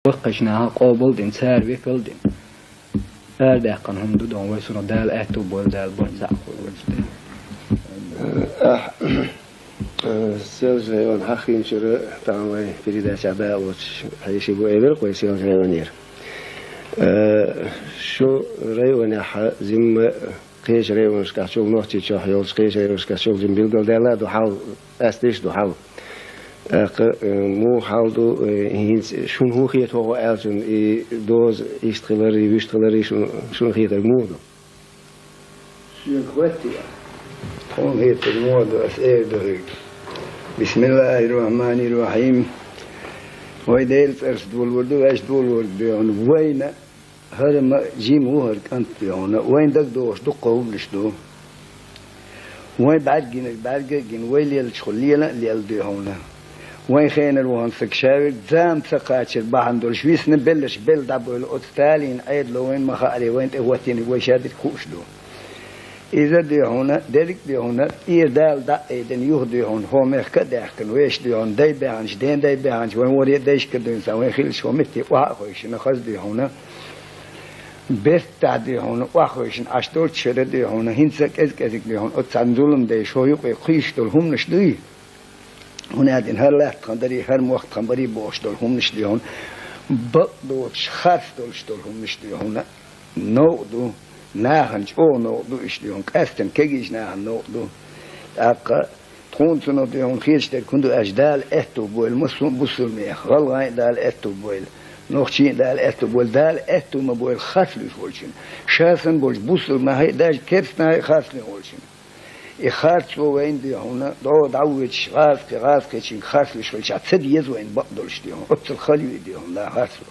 وقشناها قابل دين سار ويكل دين ده كان هم دون ويسون دال أتو بول دال بون ساقول سيلز هيون حقين شر تعمل بريدة شعباء وحيش يبو إبر ويسيون هيونير شو ريون زم قيش ريون شكاشوك نوختي شو حيول قيش ريون شكاشوك زم بيلقل دالا دو حال أستيش دو حال مو حالدو هينز شون هو خيت هو ألشون دوز إستغلري ويستغلري شون خيت المودو شون خواتي هون خيت المودو أسئل دهيك بسم الله الرحمن الرحيم ويديل ترس دول وردو ايش دول وردو وين هرم جيم وهر كانت بيون وين دك دوش دقه بلشدو وين بعد جين ويلي الشخلية اللي يلدي هنا وين خين الوهن سكشاوي زام سقاتش البحن دول شويس نبلش بل دابو الأستالين عيد لو وين مخالي وين تهوتيني ويشادد خوش دو إذا دي هنا ديرك دي هنا دال دا إيدن يوه دي هون هو مخك داخل ويش دي هون داي بعنش دين داي بعنش وين وريد دايش كدين سا وين خيلش ومتي وحويش نخز دي هنا بس تا دي هنا وحويش أشتول تشرد دي هنا هنسك إزك دي هون أتصندولم دي شو يقوي قيش دول هم نش دي هنا دين هر لحت خندري هر موقت خنبري بوش دول هم نش دي هون بقدوش خاص دول هم نش دي هنا نو دو ناهنج أو نودو إشتيون كاستن كيجيش ناهن نودو أقا تكون سنوديون خيرش تكوندو أجدال إتو بويل مسلم بوسل ميخ غلغاي دال إتو بويل نوخشين دال إتو بويل دال إتو ما بويل خاصلي فولشين شاسن بولش بوسل ما هي داج كيرسنا هي خاصلي فولشين إخارت وين دي هنا دو دعوتش غاز كيشين خاصلي فولش عتسد يزوين بقدرش دي هون أتصل خليوي دي هون لا خاصلو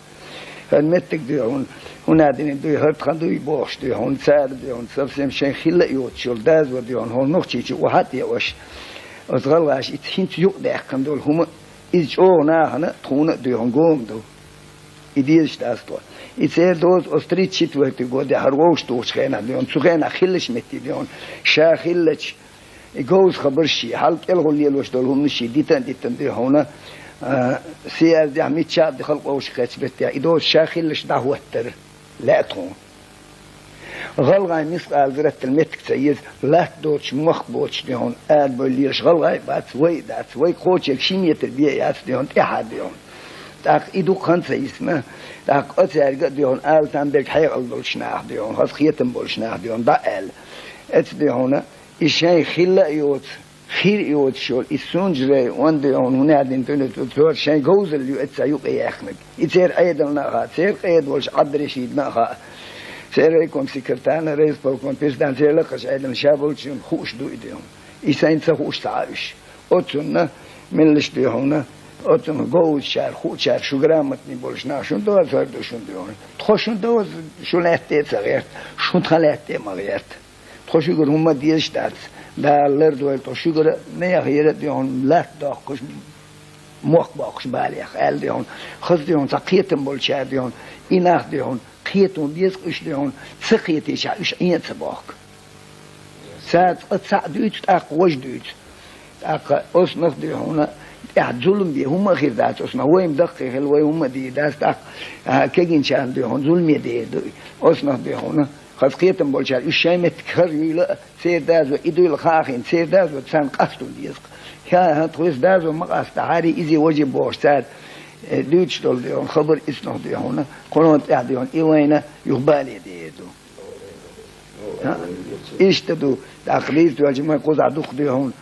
المتك دي هون هنا دين دي هرت خندو يبوش دي هون سار دي هون سبسم شين خلا يوتشول داز ودي هون هون نختي وحتى يوش أصغرش يتحنت يوق ده خندول هم إيش أو ناهنا تكون دي هون قوم دو إديش تاستوا يصير دوز أستريت شيت وقت يقول ده هروش توش خينا دي هون سخينا خلش متي دي هون شا خلش يجوز خبرشي حلق الغلي الوش دول هم نشي ديتن دي هون سيار دي عميت شاب دي خلق وش خاتش بتاع إدوز شاخلش دعوتر لا تكون غلغاي مسقال برت المتك سيد لا تدوش مخبوش دي هون قال بوليش غلغاي بات وي قوتش الشيمية تربية ياس دي هون تحاد دي هون تاق إدو خنسة اسمه تاق أتسارق دي هون قال تنبرك حيق البولش ناح دي هون خاص خيتم بولش ناح دي هون دا قال ات دي هون إشاي خلا يوت خير يود شول السونجري وندي هون هنا عندنا تنتظر شيء جوز اللي اتسايق يخنق يصير أيضا ناقة يصير قيد والش عبر شيء ناقة يصير يكون سكرتان رئيس بوكون بيزدان يصير لقش أيضا شابول شون خوش دو إيديهم يسين سخوش تعايش أتونا من لش دي هنا أتونا جوز شار خوش شار شو جرامتني بولش ناشون دو أزهر دو شون دي هون تخشون دو شون أتى صغير شون خلأتى مغيرت تخشوا يقول هم ديش دات دالر دوال تشجر نيا دي هون لا داقش باقش باليخ قال دي هون خذ دي هون سقيتم بولشا دي هون إناخ دي هون قيتون ديسقش دي هون سقيتي شاش إين سباق ساعد دوت أق وش دوت أق أصنف دي هون ظلم بيه هم غير ذات أصنف وين دقيق الوي هم دي داس أق كجين شان دي هون ظلم دي أصنف دي هون خاص قيتم بولشار الشيء متكرر سير دازو إدو الخاخين سير دازو تسان قصدو ديسق يا هتخويس دازو مقاس تعاري إزي وجب بوشتاد دوتش دول ديون خبر إسنو ديون قلون تعديون إيوينا يغبالي ديدو إشتدو تقليز دو الجمع قوزع دوخ ديون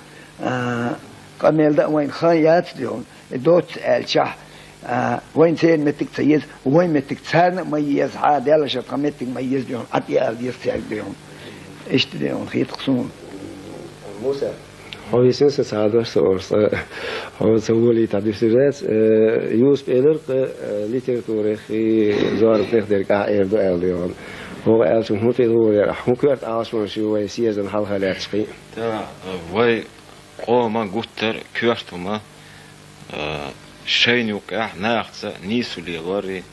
قميل دا وين خايات ديون دوت الشح وين سير متك تسيز وين متك تسارنا ميز عاد يلا شرط متك ميز ديهم عطي أرض يستعد ديهم إيش تديهم خيط قصون موسى هو يسنس سعادة سورس هو سوولي تعدي سيرات يوسف إيدر ليتراتوري في زار بنخدر كأير دو أل ديهم هو قال شو هو تدور راح هو كرت عاشور شو ويسير زن حالها لا تشقي تا وي قوما قتر كرتما شين يوقع ناقص نيسو ليغوري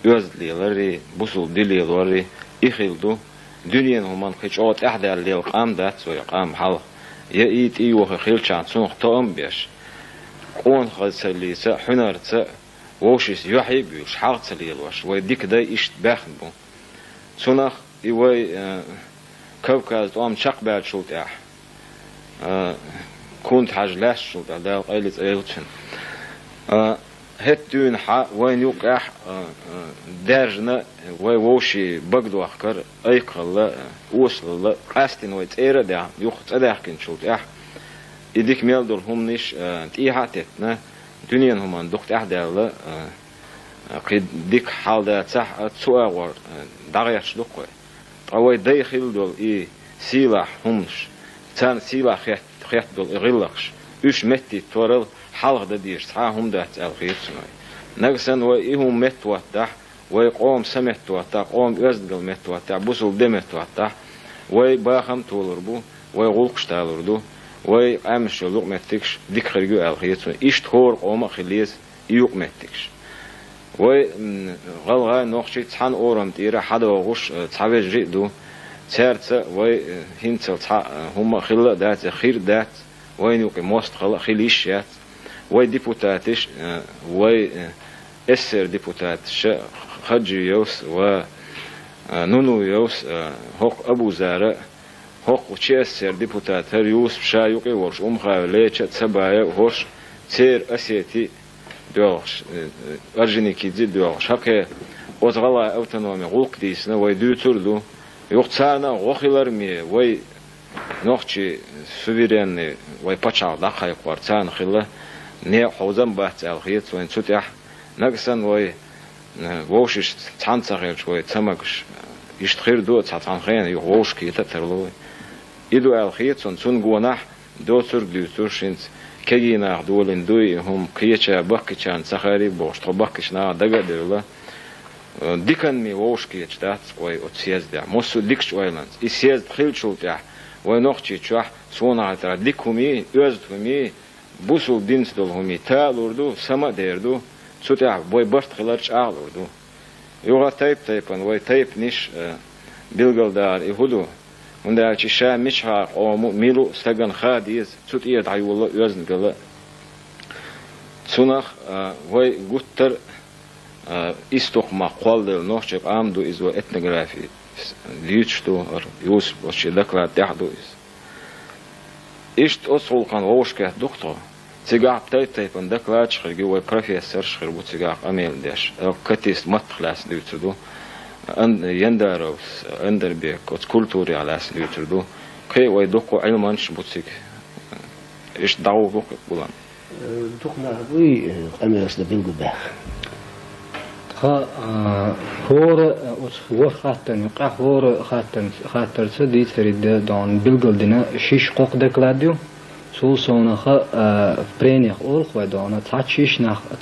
يوز ليغوري بوسل دي ليغوري يخيلدو دنيا همان خيشوت احدى اللي قام دات سو يقام حال يا ايت اي وخ خيل شان سنخ تام بيش قون خلص ليس حنرت ووشيس يحيي بيوش حاغت سليل واش ويديك داي إشت باخن بو سنخ يوي كوكاز طوام شق بعد شوت أح كنت حاج لاش شوت دال قيلت أيوتشن هت دون حا وين يوك أح درجنا ووشي بقدو أخكر أيقل وصل قاستن ويتيرا دا يوخت أداخكن شوت أح إديك ميل دول هم نش تيها تتنا دنيا هم دكت أحدال قد ديك حال ده صح تسوار دعيش دقة أوي داخل دول سلاح همش تان سلاح خيط دول غلقش إيش متي تورل حلق ده ديش صح هم ده الخير سنوي نقصن وإيهم مت واتح ويقوم سمت واتح قوم يزدل مت واتح بوسل دمت واتح ويباهم تولربو ويغلقش تالردو وي أمش لوق متكش ديك خرجوا الخيط إيش تخور قوم خليز يوق متكش وي غلغا نوخشي تحن أورم تيرا حدا وغش تحبج جيدو تارت وي هنتل هم خلا دات خير دات وي نوق موست خلا خليشات وي ديبوتاتش وي اسر ديبوتاتش خجي يوس و نونو يوس هوق أبو زارة هوق وشيسر ديبوتات هريوس بشايوقي ورش خاوليش تسبايا وهوش تير أسيتي دوغش أرجني كيدي دوغش هكا وتغلا أوتونومي غوق ديسنا ويدو تردو يوقتانا غوخيلر مي وي نوخشي سوفيريني وي باتشاو داخا يقوارتان خلا ني حوزن بات الخيط وين تسوتيح نقصن وي ووشش تانساخير شوي تسمكش يشتخير دو تانخين يووش كيتا ترلوي إدو الخيط سن جوناح دوتر دوترشنت كينا دولن دوي هم كيتشا بكيتشان سخاري بوش تبكيشنا دغا ديلا ديكن مي ووش كيتش دات وي اوتسيز دا موسو ديكش ويلاند اسيز خيلشو تاع وي نوختي تشاح سونا ترى ديكومي يوزتومي بوسو دينس دولهمي تا لوردو سما ديردو تسوتاع بوي برت خلارش اغلوردو يوغا تايبن وي تايب نيش بيلغل دار يهودو وندا تشا مشها او ميلو استغن خاديز تسوت ايه دايولا يوزن قال سونخ وي غوتر استوخ ما قول نوخشق امدو از etnografy ليتشتو يوس وشي دكلا تحدو اشت اصولقان ووشكه دكتور تيغا تايبن دكلا تشخرجي وي بروفيسور شخربو تيغا اميل داش كتيس ماتخلاس ديتدو أن يندروس أندربيك كولتوري على سليتردو كي ويدوكو علمانش بوتسيك إيش دعو بوك بولان دخنا وي أميرس دبيلجو باخ هور خاتن يقع هور خاطر سدي تريد دون بيلجل دينا شيش قوق دكلاديو سول سونخه برينيخ أول خوي دونا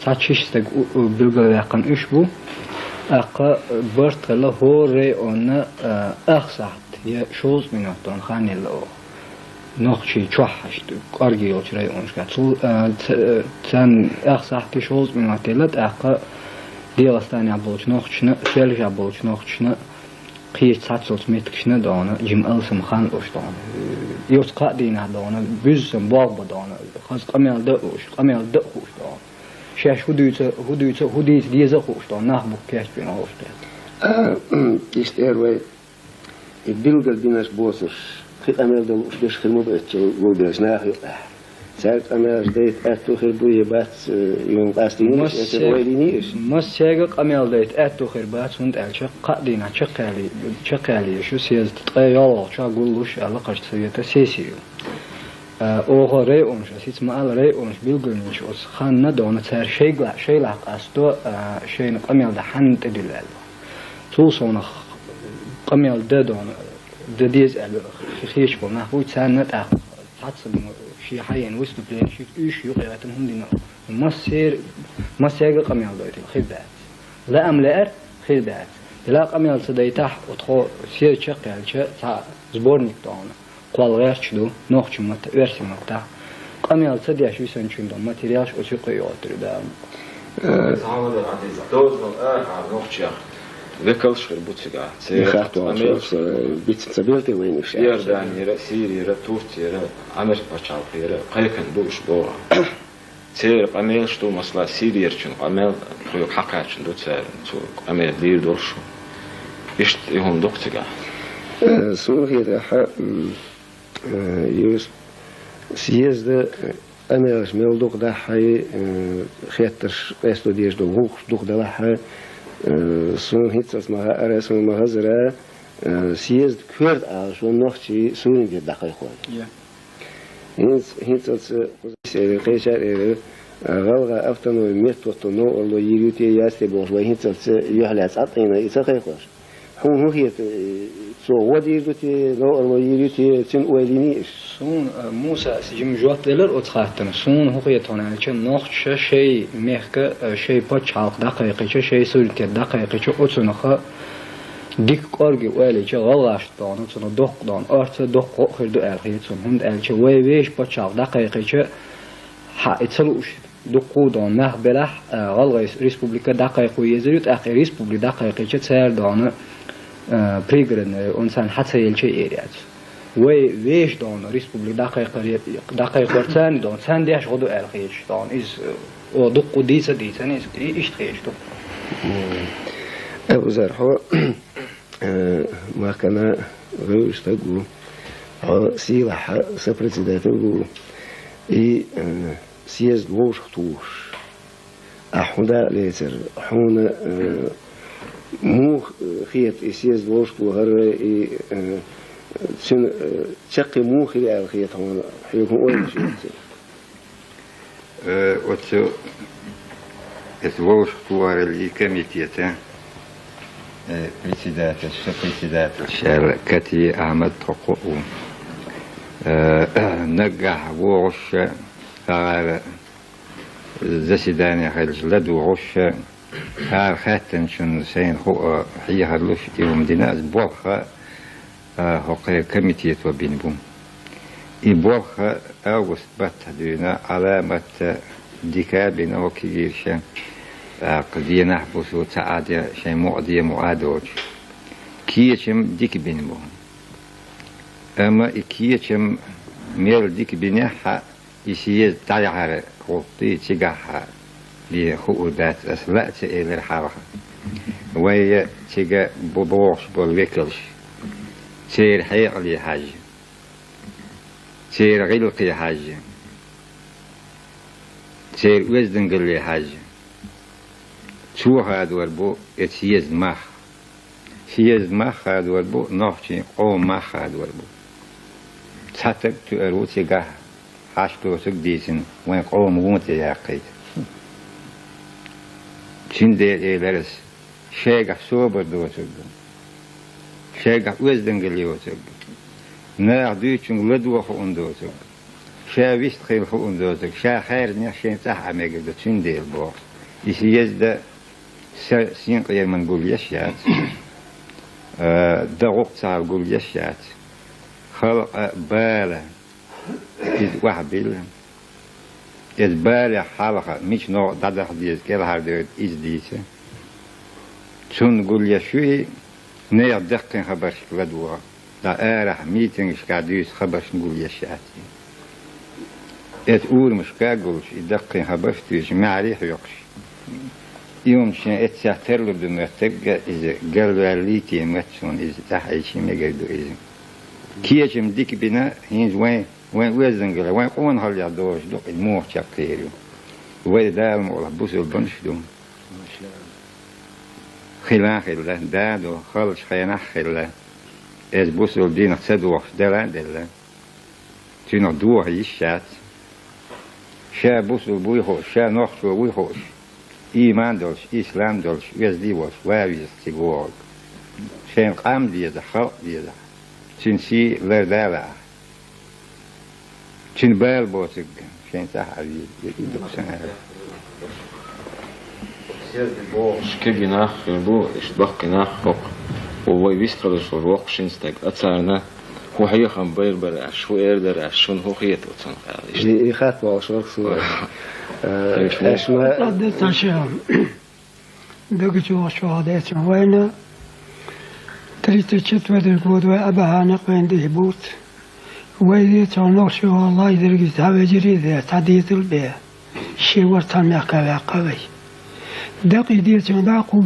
تاتشيش تك بيلجل يقن إيش بو أقا برت له هوري أن أخسعت يا شوز مناتون خاني له نخشي تشوحش أرجي وشري أنش كاتسو تان أخسعت شوز مناتلت أقا ديغستاني عبولش نخشنا سيلش عبولش نخشنا قيش تاتسوت ميتكشنا دانا جم ألسم خان لوش دانا يوت قادينا دانا بيزم باغ دانا خاص قميل دقوش قميل دقوش دانا شاش هديت ديزا خوشتان نخبو كاش بين خوشتان تيستير وي البيلجل ديناش بوسش خيط أمير دول وش خدمو بأتشو وديناش ناخي ساعت أمير ديت أتو خربوية بات يوم قاستينيش أتو ويدينيش مس شاقق أمير ديت أتو خربات هند ألشا قادينا شقالي شو سياز تتقايا يالله شا قولوش ألا قشت سياتا سيسيو اوغا ري اونش اسيت مال ري اونش بيلغنش اس خان ندون تار شي لاق استو شي نقميل ده حنت دلال توصون قميل ده دون دديز خيش بنا هو تسانت حتصل شي حين وسط بلين شي ايش يقيتن هندنا مسير قميل ده خيبات لا املأر خيبات لا قميل سديتح وتخو سير شقال تا زبورنيك دون قال غير شدو نوخش مت ورسي مت قميل صديا شو سنشون دم ماتيريالش او شقي يوتر دا تعامل العزيز دوز من على نوخش يا ذكرش خربوتسيغا خاطو بيت سبيلتي وين وش يردان يرا سيري يرا تورتي يرا عمر باشال يرا قيكن دوش بورا تير قميل شتو مصلا سيرير شنو قميل خيوك حقا شنو تسار شو قميل دير دور شو إيش يهم دكتور سوريا ده يوس سيزد أميرش ميل دوك ده حي خيتر قيستو ديش دوك ده حي سون هيتس ما أرس ما هزرا سيزد كورد شو نوختي سوري دي دقيق وان هيتس قيشر غلغة أفتنو ميتوتنو الله يريتي ياستي بوش وهيتس يحلس أطينا يتقيقوش هو هي سو ودي دوتي لو الله يريتي تن ولينيش سون موسى سجم جوات دلر أتخاتن سون هو يتون يعني كن نخش شيء مهك شيء بتشعق دقيقة شيء سلك دقيقة أتنخ ديك أرجع وعلي شيء غلاش دان أتن دق دان أرت دق آخر دو أرجع تون هم أرجع ويش بتشعق دقيقة حاتلوش دقو دان نه بلح غلغ ريسبوبليكا دقيقة يزريت آخر ريسبوبليكا دقيقة تسير دان بريغرن انسان حتى يلشي ايريات ويش دون ريسبوبليك دقيقة ورتان دون سان ديش غدو الخيش دون از ودق ديسا ديسا ايش تخيش دو ابو زرحو ما كان غيوش تقو سيلح سبريزيدنتو اي سيز دوش خطوش احودا ليتر حونا مو خيط إسياس دوش وهر شن شق مو خير على خيط هون حيكون أول شيء. وتو دوش وهر اللي كميتيته بريسيدات شركتي أحمد حقوق نجح وغش على زسيداني خلص لدو غش هار خاتن شن سين هو هي هرلوش يوم دينا بوخا هو كميتيت وبينبوم يبوخا أوغست بات دينا علامة ديكابين وكيرشا قضية نحبس وتعادي شيء مقضية معادوج كيشم ديك بينبوم أما كيشم ميل ديك بينها يسير تعيار قطي تجاها لخؤدات أسلاء إلى الحركة وهي تجا ببوش بالوكلش تير حيق لي حاجة تير غلق حاجة تير وزن قل حاجة شو هذا وربو اتيز مخ سيز مخ هذا وربو نحشي قوم مخ هذا وربو تحتك تقرو تجاه حشتو تقديسن وين قوم غومت ياقيت شندي إيلرس شيء صوبر دوتك شيء وزن قليوتك نار دوتشن لدوا خون دوتك شيء ويست خيل خون دوتك شيء خير نشين تح عميق دو شندي البوخ يسيزد سين قير من قول يشيات دغوق صعب قول يشيات خلق بالا إذ وحبيل إذ بالا حلقة مش نوع دادخ ديز كيل هردوت إز ديسة شون قول يشوي نير دقين خبرش لدوا دا آرح ميتنج شكادوس خبرش نقول يشياتي إذ أول مش كاقولش إدقين خبرش توش معريح يقش يوم شن اتساتر له دمتك إذا قالوا ليتي متشون إذا تحيشي مجدو إذا كيجم ديك بنا هينز وين وزن قال وين قون هل يعدوش دو الموح شقيرو وين دال ولا بوس البنش دوم خلا خلا دادو خلش خينا خلا إذ بوس الدين صدوق دلا تينو دوه يشات شا بوس البوي خوش شا نخش وبوي خوش إيمان دولش إسلام دولش ويزدي وش واويز تقوغ شين قام ديزا خلق ديزا شين سي لردالا شين بال بوتك شين تحري يدوك سنة شكي ناخ بو اشتبق ناخ فوق ووي بيستخدش الروق شين ستاك أتسارنا هو هي خم بير برا شو إردر عشون هو خيط وتصنع اللي يخاف وعشرك سوى أشما ردت عشان دقت وشهادات وين تريد تشتوى القود وأبها نقوين دهبوت ويدي تعنوش والله يدرق تهوى جريدة تعديت البيع شيء ورثان ما كلا قوي دقي ديتون داقو